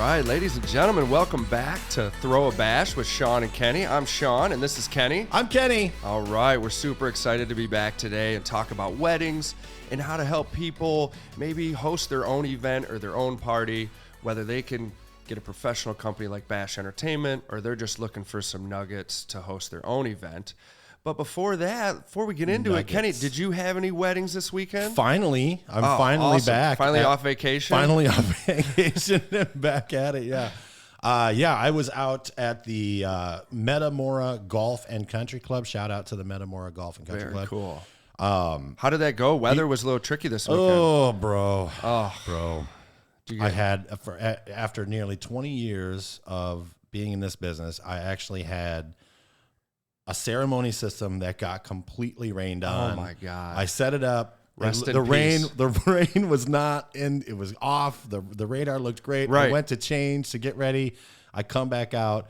right, ladies and gentlemen, welcome back to Throw a Bash with Shawn and Kenny. I'm Shawn, and this is Kenny. I'm Kenny. All right, we're super excited to be back today and talk about weddings and how to help people maybe host their own event or their own party, whether they can get a professional company like Bash Entertainment or they're just looking for some nuggets to host their own event. But before we get into it, Kenny, did you have any weddings this weekend? Finally. I'm finally awesome. back. Finally off vacation? Finally off vacation and back at it, yeah. I was out at the Metamora Golf and Country Club. Shout out to the Metamora Golf and Country Club. Very cool. How did that go? Weather was a little tricky this weekend. Oh, bro. I had, after nearly 20 years of being in this business, I actually had a ceremony system that got completely rained on. Oh my God. I set it up. The rain was not in, it was off. The radar looked great. Right. I went to change to get ready. I come back out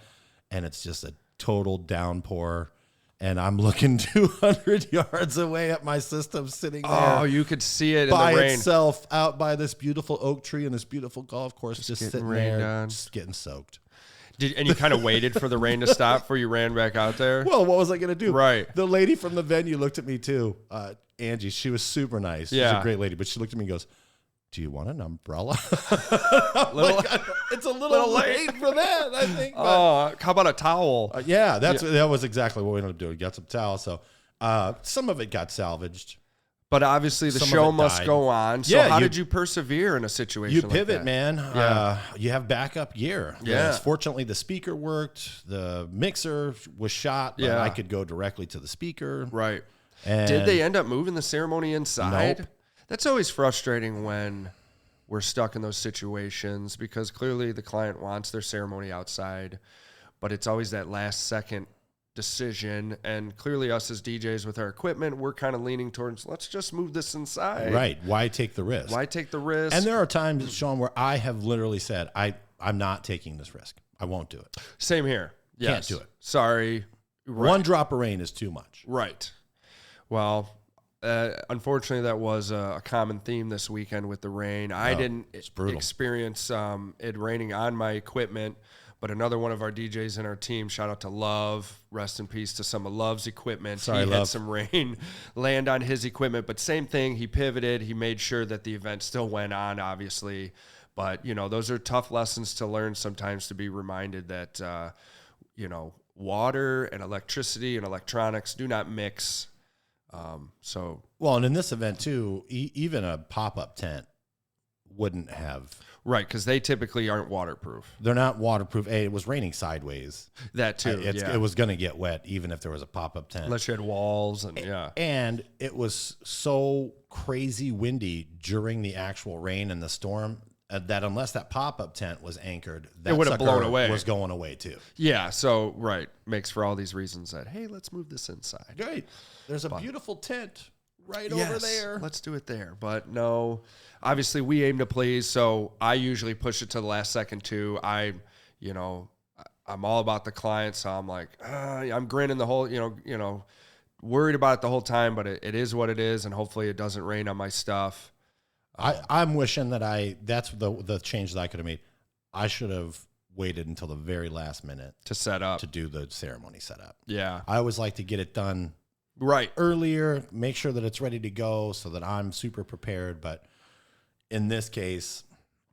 and it's just a total downpour. And I'm looking 200 yards away at my system sitting there. Oh, you could see it by in the rain. itself out by this beautiful oak tree and this beautiful golf course, just sitting there, on. just getting soaked. And you kind of waited for the rain to stop before you ran back out there? Well, what was I going to do? Right. The lady from the venue looked at me too. Angie, she was super nice. She's a great lady, but she looked at me and goes, "Do you want an umbrella?" It's a little late for that, I think. But, how about a towel? That was exactly what we ended up doing. We got some towels. So some of it got salvaged. But obviously the show must go on. So how did you persevere in a situation like that? You pivot, man. Yeah. You have backup gear. Yeah. Fortunately, the speaker worked. The mixer was shot, but I could go directly to the speaker. Right. And did they end up moving the ceremony inside? Nope. That's always frustrating when we're stuck in those situations because clearly the client wants their ceremony outside, but it's always that last second decision. And clearly us as DJs with our equipment, we're kind of leaning towards, let's just move this inside. Right. Why take the risk? Why take the risk? And there are times, Shawn, where I have literally said, I'm not taking this risk. I won't do it. Same here. Yes. Can't do it. Sorry. Right. One drop of rain is too much. Right. Well, unfortunately, that was a common theme this weekend with the rain. I didn't experience it raining on my equipment, but another one of our DJs in our team, shout out to Love, rest in peace to some of Love's equipment. Sorry, he Love. had some rain land on his equipment, but same thing. He pivoted. He made sure that the event still went on, obviously. But, those are tough lessons to learn sometimes, to be reminded that, water and electricity and electronics do not mix. And in this event too, even a pop-up tent wouldn't have. Right, because they typically aren't waterproof. They're not waterproof. It was raining sideways. That too. It was going to get wet even if there was a pop-up tent. Unless you had walls and it was so crazy windy during the actual rain and the storm that unless that pop-up tent was anchored, that it would have blown away. Was going away too. Yeah. So makes for all these reasons that hey, let's move this inside. Great. There's a beautiful tent right over there. Let's do it there. But no, obviously we aim to please. So I usually push it to the last second too. I'm all about the client. So I'm like, I'm grinning the whole, worried about it the whole time, but it is what it is. And hopefully it doesn't rain on my stuff. I'm wishing that that's the change that I could have made. I should have waited until the very last minute to set up, to do the ceremony setup. Yeah. I always like to get it done earlier, make sure that it's ready to go so that I'm super prepared. But in this case,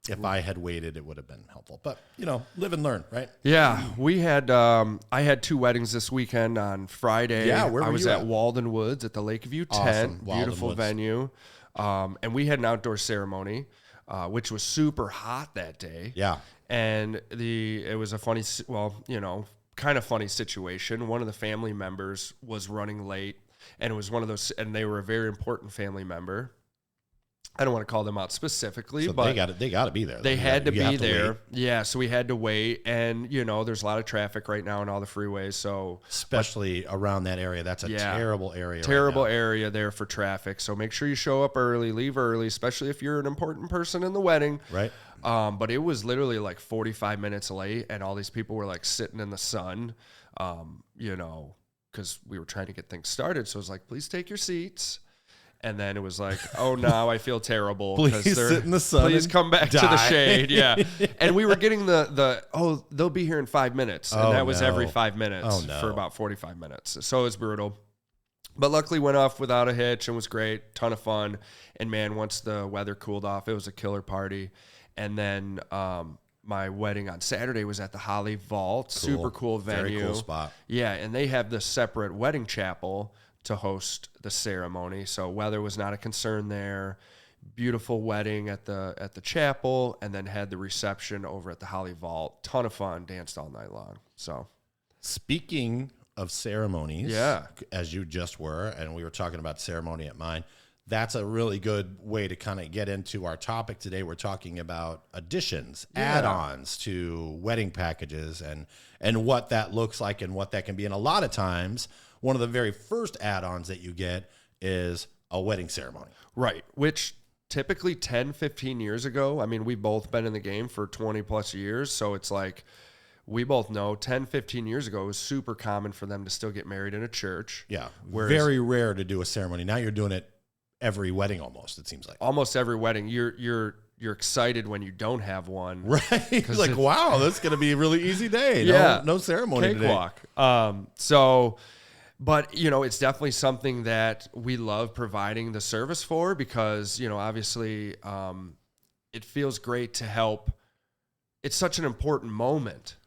if I had waited, it would have been helpful. But, live and learn, right? Yeah. We had, I had 2 weddings this weekend on Friday. Yeah, where were I was you at Walden Woods at the Lakeview tent. Walden Beautiful Woods. venue. And we had an outdoor ceremony, which was super hot that day. Yeah. And it was a funny, kind of funny situation. One of the family members was running late, and it was one of those, and they were a very important family member. I don't want to call them out specifically, so but they got to be there. They had to be there. Yeah, so we had to wait, and there's a lot of traffic right now on all the freeways. So especially around that area, that's a terrible area. Terrible area there for traffic. So make sure you show up early, leave early, especially if you're an important person in the wedding. Right. But it was literally like 45 minutes late, and all these people were like sitting in the sun, because we were trying to get things started. So I was like, please take your seats. And then it was like, oh, now I feel terrible. Please sit in the sun. Please and come back die. to the shade. Yeah. And we were getting they'll be here in 5 minutes. And that was every 5 minutes for about 45 minutes. So it was brutal. But luckily went off without a hitch and was great. Ton of fun. And man, once the weather cooled off, it was a killer party. And then my wedding on Saturday was at the Holly Vault. Cool. Super cool venue. Very cool spot. Yeah. And they have the separate wedding chapel to host the ceremony. So weather was not a concern there. Beautiful wedding at the chapel, and then had the reception over at the Holly Vault. Ton of fun, danced all night long. So speaking of ceremonies, yeah, as you just were, and we were talking about ceremony at mine, that's a really good way to kind of get into our topic today. We're talking about additions, add-ons to wedding packages, and what that looks like and what that can be. And a lot of times, one of the very first add-ons that you get is a wedding ceremony. Right, which typically 10, 15 years ago, I mean, we've both been in the game for 20 plus years, so it's like we both know 10, 15 years ago, it was super common for them to still get married in a church. Yeah, very rare to do a ceremony. Now you're doing it every wedding almost, it seems like. Almost every wedding. You're excited when you don't have one. Right. It's like, wow, that's going to be a really easy day. Yeah. No ceremony Cakewalk. today. But, it's definitely something that we love providing the service for because, obviously it feels great to help. It's such an important moment.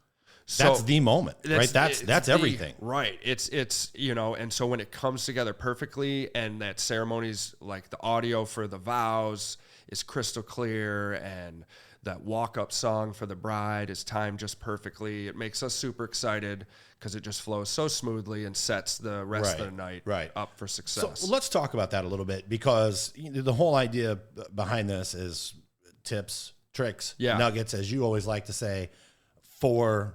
So that's the moment, right? That's everything. Right. It's and so when it comes together perfectly and that ceremony's like the audio for the vows is crystal clear and that walk-up song for the bride is timed just perfectly, it makes us super excited because it just flows so smoothly and sets the rest of the night up for success. So let's talk about that a little bit because the whole idea behind this is tips, tricks, nuggets, as you always like to say, for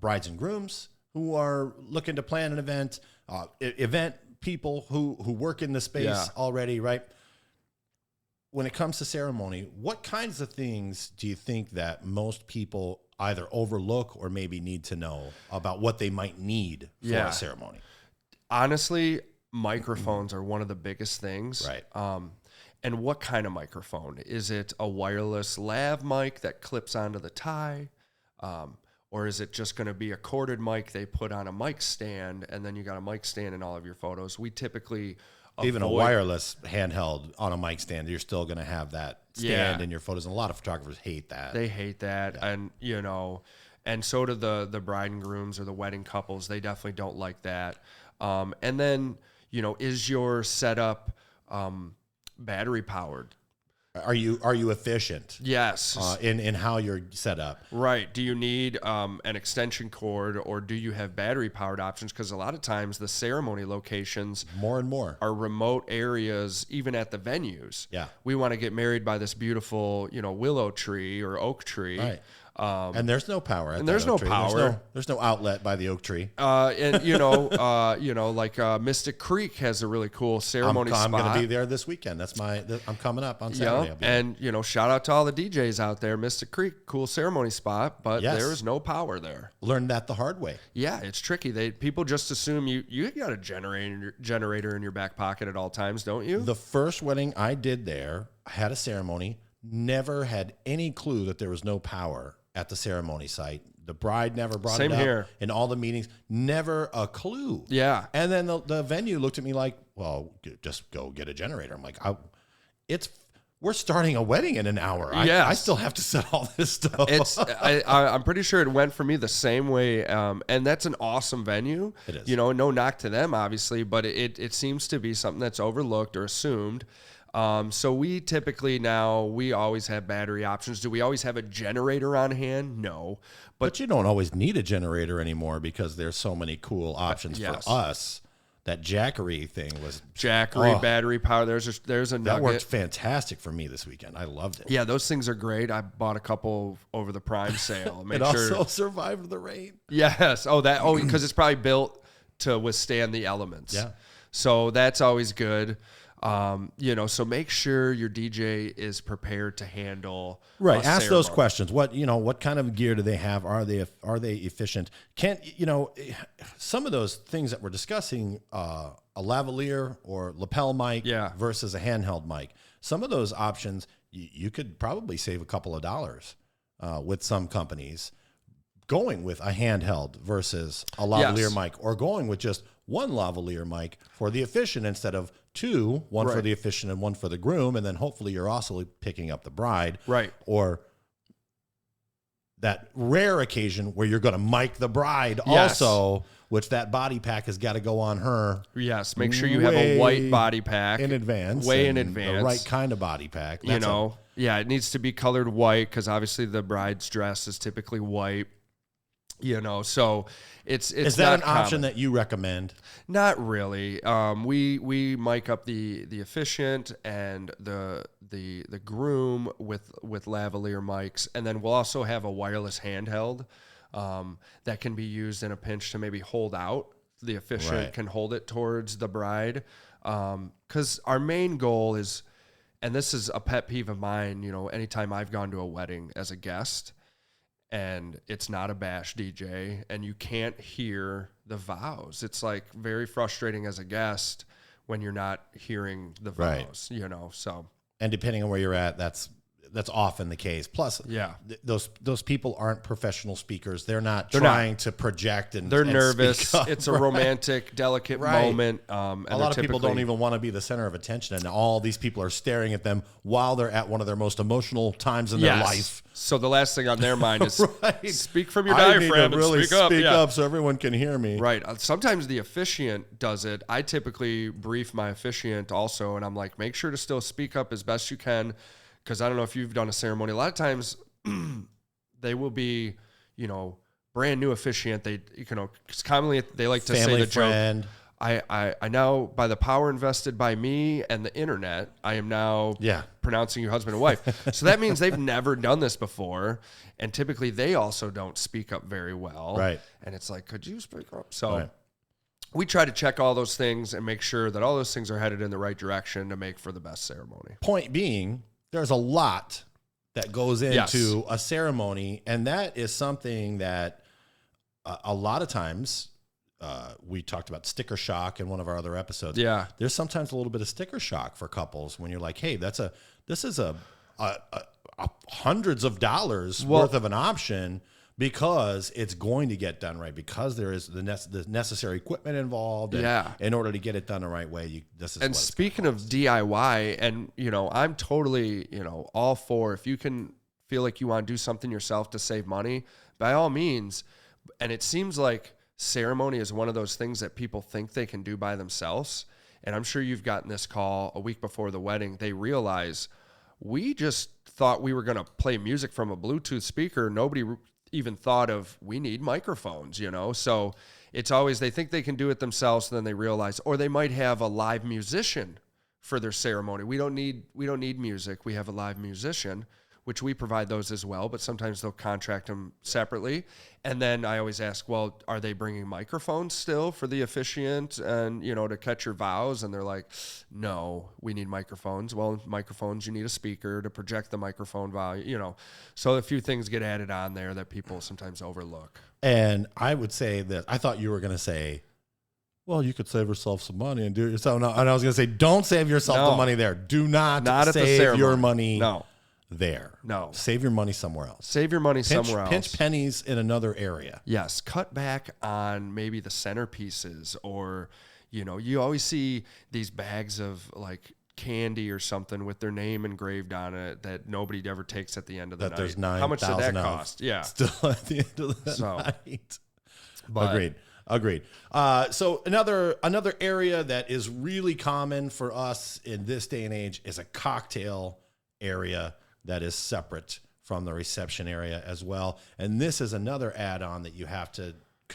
brides and grooms who are looking to plan an event, event people who work in the space already, right? When it comes to ceremony, what kinds of things do you think that most people either overlook or maybe need to know about what they might need for a ceremony? Honestly, microphones are one of the biggest things. Right. And what kind of microphone? Is it a wireless lav mic that clips onto the tie? Or is it just going to be a corded mic they put on a mic stand and then you got a mic stand in all of your photos? We typically even a wireless handheld on a mic stand, you're still going to have that stand in your photos. And a lot of photographers hate that. They hate that. Yeah. And, and so do the bride and grooms or the wedding couples. They definitely don't like that. And then, is your setup battery powered? Are you efficient? Yes. In how you're set up? Right. Do you need an extension cord or do you have battery powered options? Because a lot of times the ceremony locations more and more are remote areas, even at the venues. Yeah. We want to get married by this beautiful, willow tree or oak tree. Right. And there's no power. There's no power. There's no outlet by the oak tree. And like Mystic Creek has a really cool ceremony spot. I'm going to be there this weekend. I'm coming up on Saturday. And shout out to all the DJs out there. Mystic Creek, cool ceremony spot, but there is no power there. Learned that the hard way. Yeah, it's tricky. People just assume you got a generator in your back pocket at all times, don't you? The first wedding I did there, I had a ceremony. Never had any clue that there was no power at the ceremony site. The bride never brought it up. Here. In all the meetings, never a clue. Yeah. And then the venue looked at me like, well, just go get a generator. I'm like, we're starting a wedding in an hour. I still have to set all this stuff. I'm pretty sure it went for me the same way. And that's an awesome venue. It is. No knock to them, obviously, but it seems to be something that's overlooked or assumed. So we typically we always have battery options. Do we always have a generator on hand? No. But you don't always need a generator anymore because there's so many cool options for us. That Jackery thing was... battery power. There's a nugget. That worked fantastic for me this weekend. I loved it. Yeah, those things are great. I bought a couple over the Prime sale. It also survived the rain. Yes. Because it's probably built to withstand the elements. Yeah. So that's always good. So make sure your DJ is prepared to handle. Right. Ask ceremony. those questions. What kind of gear do they have? Are they efficient? Some of those things that we're discussing, a lavalier or lapel mic versus a handheld mic. Some of those options, you could probably save a couple of dollars with some companies going with a handheld versus a lavalier mic, or going with just one lavalier mic for the efficient instead of two, one for the efficient and one for the groom. And then hopefully you're also picking up the bride. Right. Or that rare occasion where you're going to mic the bride also, which that body pack has got to go on her. Yes. Make sure you have a white body pack. In advance. Way in advance. The right kind of body pack. It needs to be colored white because obviously the bride's dress is typically white. So it's is that an option that you recommend? Not really. We mic up the efficient and the groom with lavalier mics, and then we'll also have a wireless handheld that can be used in a pinch to maybe hold out. The efficient can hold it towards the bride, because our main goal is, and this is a pet peeve of mine. Anytime I've gone to a wedding as a guest, and it's not a bash DJ, and you can't hear the vows. It's like very frustrating as a guest when you're not hearing the vows, so. And depending on where you're at, that's often the case. Plus, those people aren't professional speakers. They're not trying to project and they're nervous. Speak up. It's a romantic, delicate moment. And a lot of people don't even want to be the center of attention, and all these people are staring at them while they're at one of their most emotional times in their life. So the last thing on their mind is speak from your diaphragm and really speak up so everyone can hear me. Right. Sometimes the officiant does it. I typically brief my officiant also, and I'm like, make sure to still speak up as best you can. Because I don't know if you've done a ceremony. A lot of times they will be, brand new officiant. Because commonly they like to Family, say the friend. joke. I now, by the power invested by me and the internet, I am now pronouncing you husband and wife. So that means they've never done this before. And typically they also don't speak up very well. Right. And it's like, could you speak up? So we try to check all those things and make sure that all those things are headed in the right direction to make for the best ceremony. Point being, there's a lot that goes into a ceremony, and that is something that a lot of times we talked about sticker shock in one of our other episodes. Yeah, there's sometimes a little bit of sticker shock for couples when you're like, hey, this is a hundreds of dollars worth of an option, because it's going to get done right, because there is the necessary equipment involved. And in order to get it done the right way, And speaking of DIY, and I'm totally all for, if you can feel like you want to do something yourself to save money, by all means. And it seems like ceremony is one of those things that people think they can do by themselves. And I'm sure you've gotten this call a week before the wedding. They realize, we just thought we were going to play music from a Bluetooth speaker. Nobody even thought of, we need microphones, so it's always, they think they can do it themselves, and then they realize, or they might have a live musician for their ceremony. We don't need music. We have a live musician, which we provide those as well, but sometimes they'll contract them separately. And then I always ask, well, are they bringing microphones still for the officiant and, to catch your vows? And they're like, no, we need microphones. Well, microphones, you need a speaker to project the microphone value, So a few things get added on there that people sometimes overlook. And I would say that I thought you were going to say, well, you could save yourself some money and do it yourself. No, and I was going to say, don't save yourself the money there. Do not save your money. There. No. Save your money somewhere else. Save your money somewhere else. Pinch pennies in another area. Yes. Cut back on maybe the centerpieces, or, you always see these bags of like candy or something with their name engraved on it that nobody ever takes at the end of the night. There's How much did that cost? Yeah. Still at the end of the night. Agreed. So another area that is really common for us in this day and age is a cocktail area that is separate from the reception area as well. And this is another add-on that you have to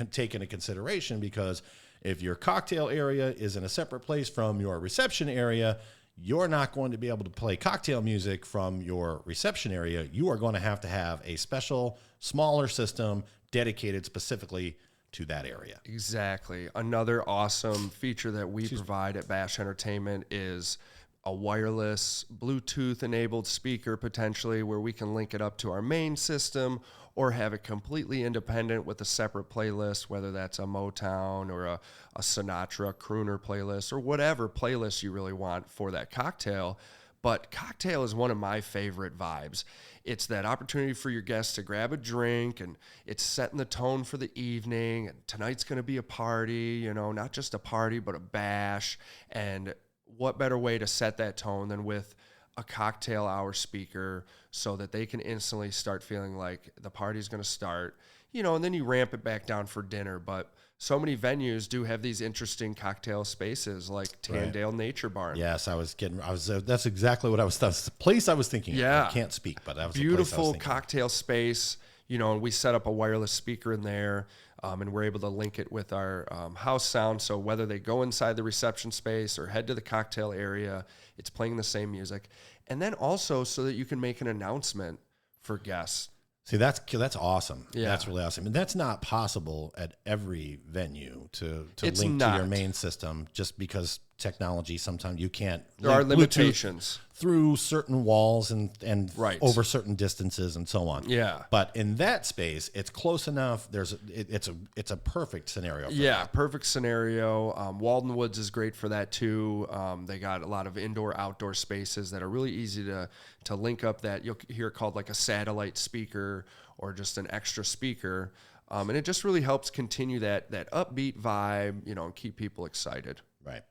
take into consideration, because if your cocktail area is in a separate place from your reception area, you're not going to be able to play cocktail music from your reception area. You are going to have a special, smaller system dedicated specifically to that area. Exactly. Another awesome feature that we provide at Bash Entertainment is a wireless Bluetooth enabled speaker potentially where we can link it up to our main system, or have it completely independent with a separate playlist, whether that's a Motown or a Sinatra crooner playlist or whatever playlist you really want for that cocktail. But cocktail is one of my favorite vibes. It's that opportunity for your guests to grab a drink, and it's setting the tone for the evening. And tonight's going to be a party, not just a party, but a bash. And what better way to set that tone than with a cocktail hour speaker, so that they can instantly start feeling like the party's going to start, and then you ramp it back down for dinner. But so many venues do have these interesting cocktail spaces like Tandale Nature Barn. Yes, that's exactly what that's the place I was thinking. Yeah. I can't speak, but that was beautiful cocktail space, and we set up a wireless speaker in there, and we're able to link it with our house sound. So whether they go inside the reception space or head to the cocktail area, it's playing the same music. And then also so that you can make an announcement for guests. See, that's awesome. Yeah. That's really awesome. And that's not possible at every venue to It's link not. to your main system, just because technology, sometimes you can't. There are limitations. Through certain walls and Right. over certain distances and so on. Yeah. But in that space, it's close enough. It's a perfect scenario for that. Perfect scenario. Walden Woods is great for that too. They got a lot of indoor-outdoor spaces that are really easy to link up that you'll hear called like a satellite speaker or just an extra speaker. And it just really helps continue that upbeat vibe, and keep people excited. Right.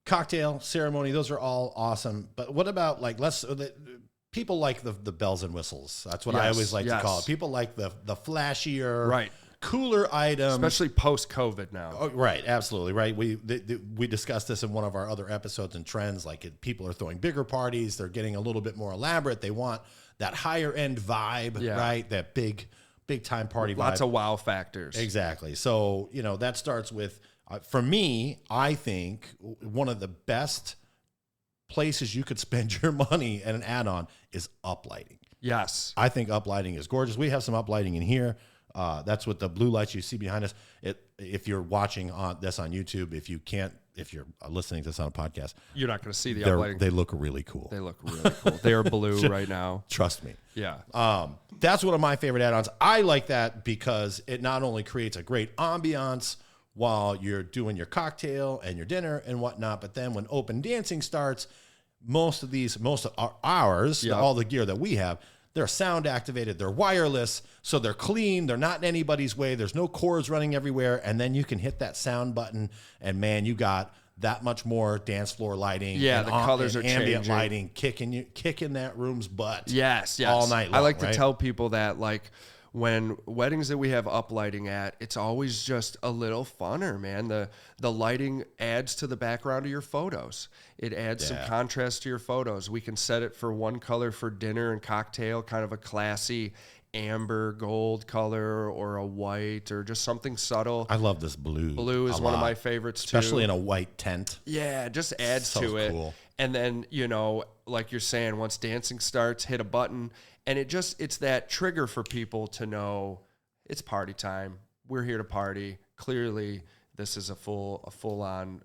Cocktail ceremony, those are all awesome. But what about people like the bells and whistles? That's what I always like to call it. People like the flashier, cooler item, especially post-COVID now. Oh, right, absolutely, right. We discussed this in one of our other episodes in Trends. People are throwing bigger parties; they're getting a little bit more elaborate. They want that higher end vibe, right? That big time party vibe. Lots of wow factors. Exactly. So that starts with. For me, I think one of the best places you could spend your money at an add-on is uplighting. Yes. I think uplighting is gorgeous. We have some uplighting in here. That's what the blue lights you see behind us. If you're watching this on YouTube, if you're listening to this on a podcast, you're not going to see the uplighting. They look really cool. They look really cool. They are blue right now. Trust me. Yeah. That's one of my favorite add-ons. I like that because it not only creates a great ambiance while you're doing your cocktail and your dinner and whatnot, but then when open dancing starts, most of ours, all the gear that we have, they're sound activated, they're wireless, so they're clean, they're not in anybody's way, there's no cords running everywhere, and then you can hit that sound button, and man, you got that much more dance floor lighting. Yeah, the colors are ambient changing. lighting, kicking that room's butt. Yes. All night long. I like to tell people that, when weddings that we have uplighting at, it's always just a little funner, man. The lighting adds to the background of your photos. It adds some contrast to your photos. We can set it for one color for dinner and cocktail, kind of a classy amber gold color, or a white, or just something subtle. I love this blue. Blue is one of my favorites too. Especially in a white tent. Yeah, it just adds to it. Cool. And then, like you're saying, once dancing starts, hit a button. And it's that trigger for people to know it's party time. We're here to party. Clearly, this is a full-on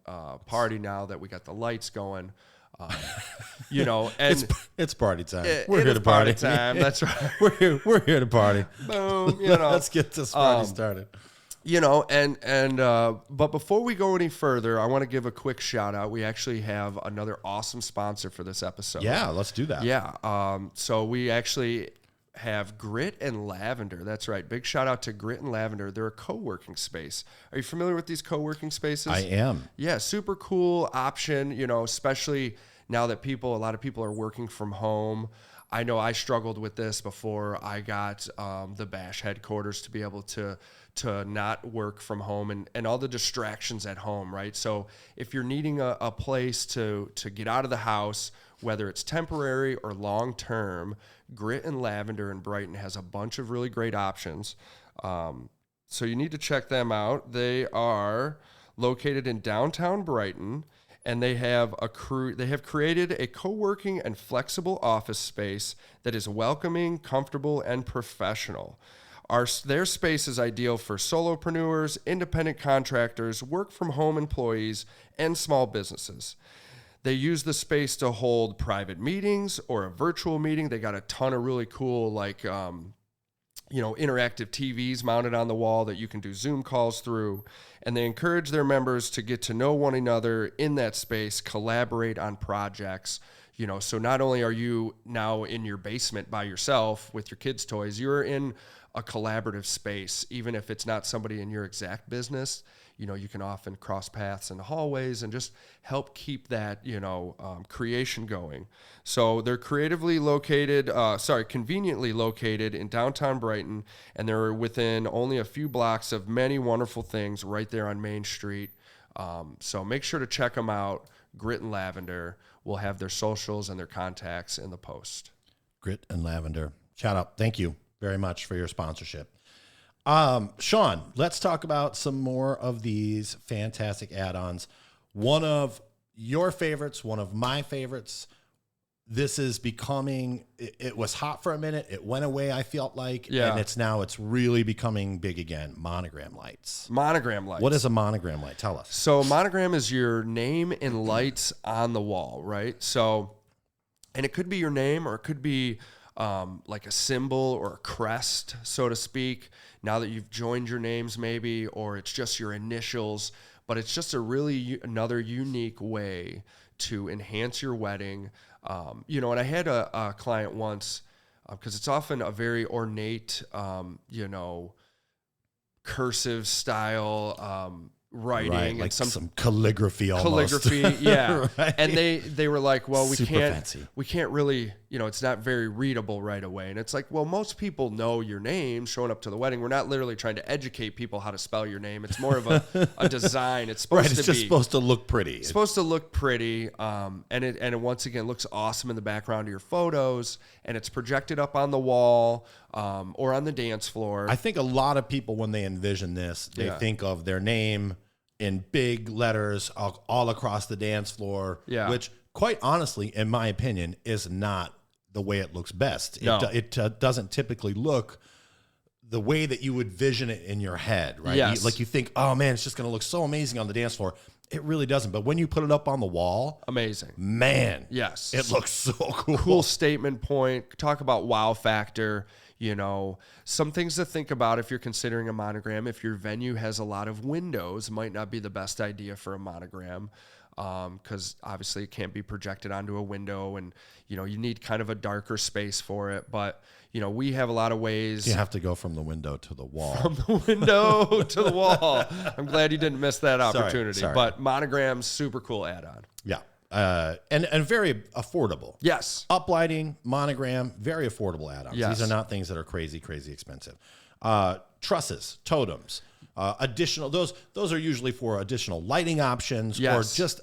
party now that we got the lights going. And it's party time. We're here to party time. That's right. we're here to party. Boom. Let's get this party started. But before we go any further, I want to give a quick shout out. We actually have another awesome sponsor for this episode. Yeah, let's do that. Yeah. So we actually have Grit and Lavender. That's right. Big shout out to Grit and Lavender. They're a co-working space. Are you familiar with these co-working spaces? I am. Yeah, super cool option, especially now that a lot of people are working from home. I know I struggled with this before I got the Bash headquarters to be able to not work from home and all the distractions at home, right? So if you're needing a place to get out of the house, whether it's temporary or long-term, Grit and Lavender in Brighton has a bunch of really great options. So you need to check them out. They are located in downtown Brighton, and they have created a co-working and flexible office space that is welcoming, comfortable, and professional. Their space is ideal for solopreneurs, independent contractors, work-from-home employees, and small businesses. They use the space to hold private meetings or a virtual meeting. They got a ton of really cool, like, interactive TVs mounted on the wall that you can do Zoom calls through. And they encourage their members to get to know one another in that space, collaborate on projects. So not only are you now in your basement by yourself with your kids' toys, you're in a collaborative space, even if it's not somebody in your exact business. You can often cross paths in the hallways and just help keep that, creation going. So they're conveniently located in downtown Brighton, and they're within only a few blocks of many wonderful things right there on Main Street. So make sure to check them out. Grit and Lavender. We'll have their socials and their contacts in the post. Grit and Lavender. Shout out. Thank you very much for your sponsorship. Shawn, let's talk about some more of these fantastic add-ons. One of your favorites, one of my favorites. This is becoming, it was hot for a minute. It went away, I felt like. Yeah. And it's really becoming big again. Monogram lights. Monogram lights. What is a monogram light? Tell us. So monogram is your name in lights on the wall, right? So, and it could be your name, or it could be like a symbol or a crest, so to speak, now that you've joined your names maybe, or it's just your initials, but it's just another unique way to enhance your wedding. And I had a client once, because it's often a very ornate, cursive style writing, right, and like some calligraphy almost. Calligraphy, yeah. Right. And they were like, well, we fancy. can't really, it's not very readable right away. And it's like, well, most people know your name showing up to the wedding. We're not literally trying to educate people how to spell your name. It's more of a design. It's supposed to be. It's just supposed to look pretty. It's supposed to look pretty. And it once again looks awesome in the background of your photos, and it's projected up on the wall or on the dance floor. I think a lot of people, when they envision this, they think of their name in big letters all across the dance floor, which quite honestly, in my opinion, is not the way it looks best. No. It doesn't typically look the way that you would vision it in your head, right? Yes. You think, oh man, it's just going to look so amazing on the dance floor. It really doesn't. But when you put it up on the wall, amazing. Man, yes, it looks so cool. Cool statement point. Talk about wow factor. Some things to think about if you're considering a monogram. If your venue has a lot of windows, it might not be the best idea for a monogram, because obviously it can't be projected onto a window, and you need kind of a darker space for it. But we have a lot of ways. You have to go from the window to the wall. From the window to the wall. I'm glad you didn't miss that opportunity. Sorry. But monograms, super cool add-on. Yeah. And very affordable. Yes. Uplighting, monogram, very affordable add-ons. Yes. These are not things that are crazy, crazy expensive. Trusses, totems, additional. Those are usually for additional lighting options, or just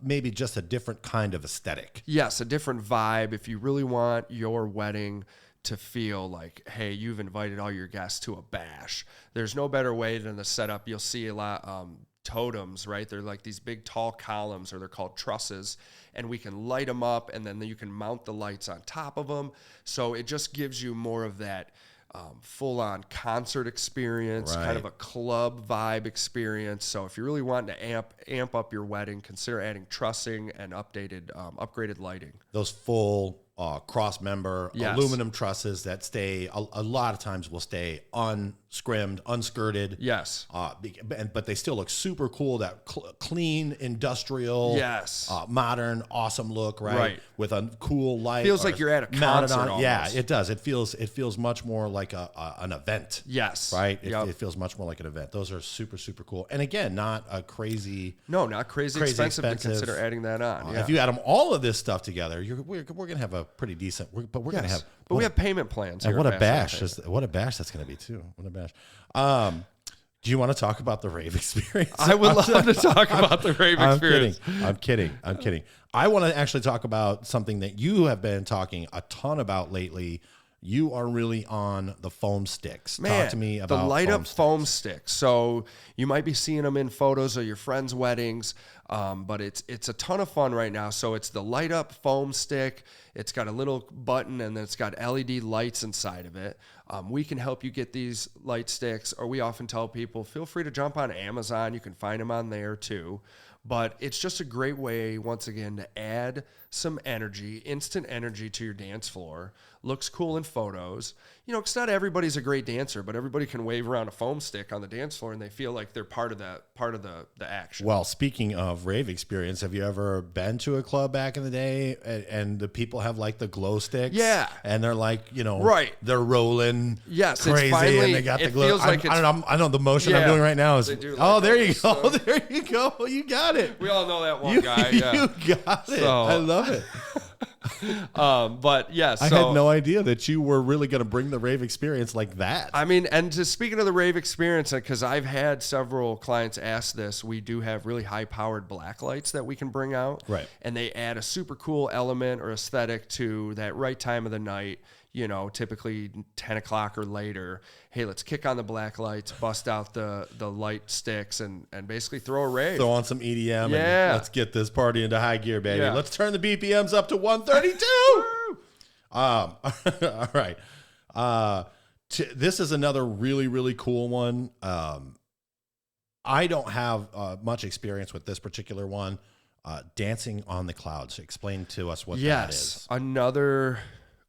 maybe just a different kind of aesthetic. Yes, a different vibe. If you really want your wedding to feel like, hey, you've invited all your guests to a bash, there's no better way than the setup. You'll see a lot. Totems, right? They're like these big tall columns, or they're called trusses, and we can light them up, and then you can mount the lights on top of them. So it just gives you more of that full-on concert experience, kind of a club vibe experience. So if you're really wanting to amp up your wedding, consider adding trussing and upgraded lighting. Those full cross-member aluminum trusses that stay, a lot of times will stay unscrimmed, unskirted. Yes. But they still look super cool, that clean, industrial, modern, awesome look, right? With a cool light. Feels like you're at a concert almost. Yeah, it does. It feels much more like an event. Yes. Right? It feels much more like an event. Those are super, super cool. And again, not a crazy... No, not crazy expensive to consider adding that on. If you add all of this stuff together, we're going to have a pretty decent... We're going to have... But we have payment plans. And what a bash that's going to be too. What a bash. Do you want to talk about the rave experience? I would love to talk about the rave experience. I'm kidding. I want to actually talk about something that you have been talking a ton about lately. you are really on the foam sticks. Man, Talk to me about the light up sticks. foam sticks. So you might be seeing them in photos of your friends' weddings, but it's a ton of fun right now. So it's the light up foam stick. It's got a little button and then it's got LED lights inside of it. We can help you get these light sticks, or we often tell people, feel free to jump on Amazon. You can find them on there too. But it's just a great way, once again, to add some energy, instant energy to your dance floor. Looks cool in photos. You know, because not everybody's a great dancer, but everybody can wave around a foam stick on the dance floor and they feel like they're part of the action. Well, speaking of rave experience, have you ever been to a club back in the day and the people have like the glow sticks? Yeah. And they're like, you know, right. They're rolling yes, crazy finally, and they got the glow. Feels like I know the motion I'm doing right now is, like there you go. There you go. You got it. We all know that one guy. Yeah. You got it. I love it. But yes, I had no idea that you were really going to bring the rave experience like that. I mean, and to speaking of the rave experience, because I've had several clients ask this, we do have really high-powered black lights that we can bring out, right? And they add a super cool element or aesthetic to that right time of the night. You know, typically 10 o'clock or later. Hey, let's kick on the black lights, bust out the light sticks, and basically throw a rave. Throw on some EDM, and let's get this party into high gear, baby. Yeah. Let's turn the BPMs up to 132. All right. This is another really, really cool one. I don't have much experience with this particular one. Dancing on the Clouds. Explain to us what that is. Another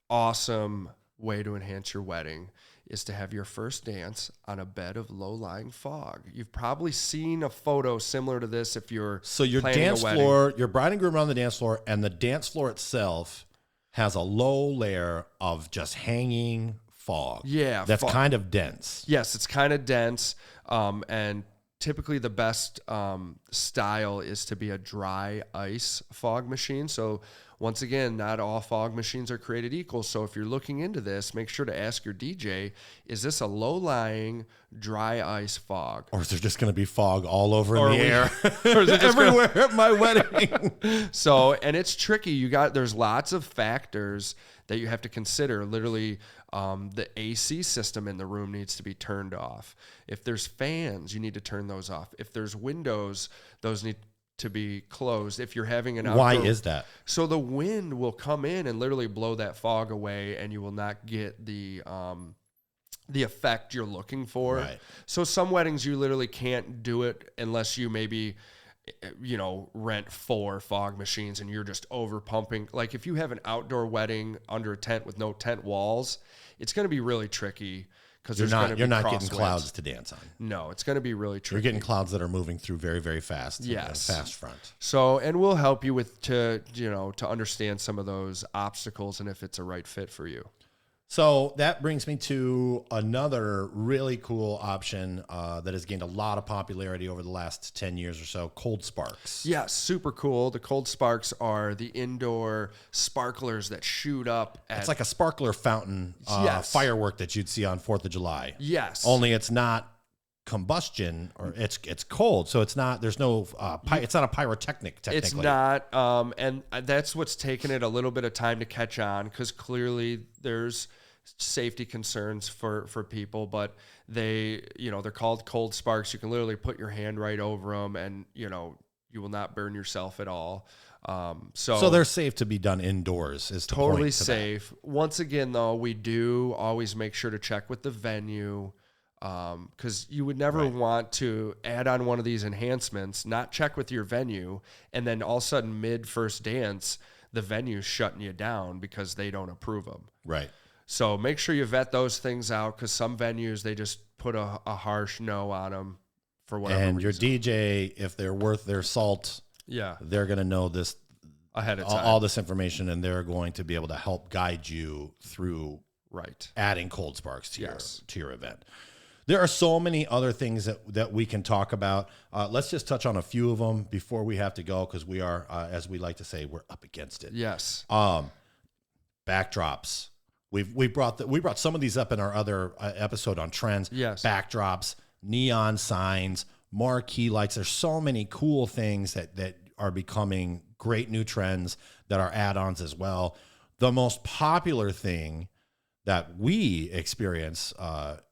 awesome way to enhance your wedding is to have your first dance on a bed of low-lying fog. You've probably seen a photo similar to this if you're your dance floor, your bride and groom are on the dance floor, and the dance floor itself has a low layer of just hanging fog. Yeah. That's kind of dense. Yes, it's kind of dense. And typically the best style is to be a dry ice fog machine. So once again, not all fog machines are created equal. So if you're looking into this, make sure to ask your DJ, is this a low-lying dry ice fog? Or is there just going to be fog all over in the air? Or is it just everywhere at my wedding? So, and it's tricky. There's lots of factors that you have to consider. Literally, the AC system in the room needs to be turned off. If there's fans, you need to turn those off. If there's windows, those need to be closed. If you're having an outdoor, why is that? So the wind will come in and literally blow that fog away, and you will not get the effect you're looking for. Right. So some weddings you literally can't do it unless you maybe, rent 4 fog machines and you're just over pumping. Like if you have an outdoor wedding under a tent with no tent walls, it's going to be really tricky. Because you're not getting clouds to dance on. No, it's going to be really tricky. You're getting clouds that are moving through very, very fast. Yes, fast front. So, and we'll help you to understand some of those obstacles and if it's a right fit for you. So that brings me to another really cool option that has gained a lot of popularity over the last 10 years or so, cold sparks. Yeah, super cool. The cold sparks are the indoor sparklers that shoot up. It's like a sparkler fountain firework that you'd see on 4th of July. Yes. Only it's not combustion, or it's cold, so it's not, there's no it's not a pyrotechnic technically. It's not, and that's what's taken it a little bit of time to catch on, because clearly there's safety concerns for people, but they're called cold sparks. You can literally put your hand right over them and you will not burn yourself at all. So they're safe to be done indoors. Is totally safe. Once again though, we do always make sure to check with the venue, because you would never want to add on one of these enhancements, not check with your venue, and then all of a sudden mid first dance, the venue's shutting you down because they don't approve them. Right. So make sure you vet those things out, because some venues, they just put a harsh no on them for whatever reason. And your DJ, if they're worth their salt, they're going to know this ahead of time, all this information, and they're going to be able to help guide you through adding cold sparks to your event. There are so many other things that we can talk about. Let's just touch on a few of them before we have to go, because we are, as we like to say, we're up against it. Yes. Backdrops. We brought some of these up in our other episode on trends. Yes. Backdrops, neon signs, marquee lights. There's so many cool things that are becoming great new trends that are add-ons as well. The most popular thing that we experience,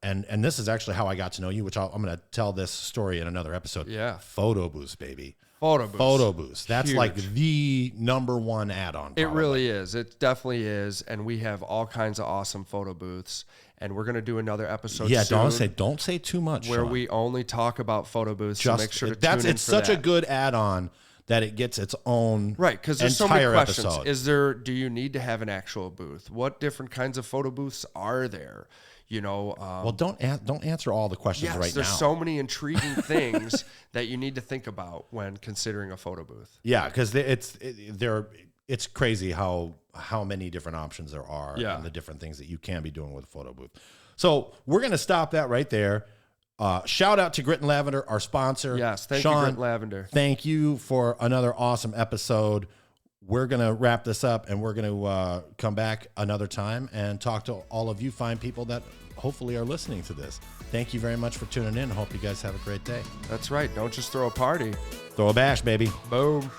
and this is actually how I got to know you, which I'm going to tell this story in another episode. Yeah. Photo booths, baby. Photo booths. That's Huge. like the number one add-on. It really is. It definitely is. And we have all kinds of awesome photo booths. And we're going to do another episode soon. Don't say too much, where Shawn. we only talk about photo booths. So make sure to tune in it's such a good add-on that it gets its own because there's so many questions. Episode. Do you need to have an actual booth? What different kinds of photo booths are there? Well, don't answer all the questions right now. There's so many intriguing things that you need to think about when considering a photo booth. Yeah, because it's crazy how many different options there are and the different things that you can be doing with a photo booth. So we're going to stop that right there. Shout out to Grit and Lavender, our sponsor. Yes, thank Shawn, you, Grit and Lavender. Thank you for another awesome episode. We're going to wrap this up, and we're going to come back another time and talk to all of you fine people that hopefully are listening to this. Thank you very much for tuning in. Hope you guys have a great day. That's right. Don't just throw a party. Throw a bash, baby. Boom.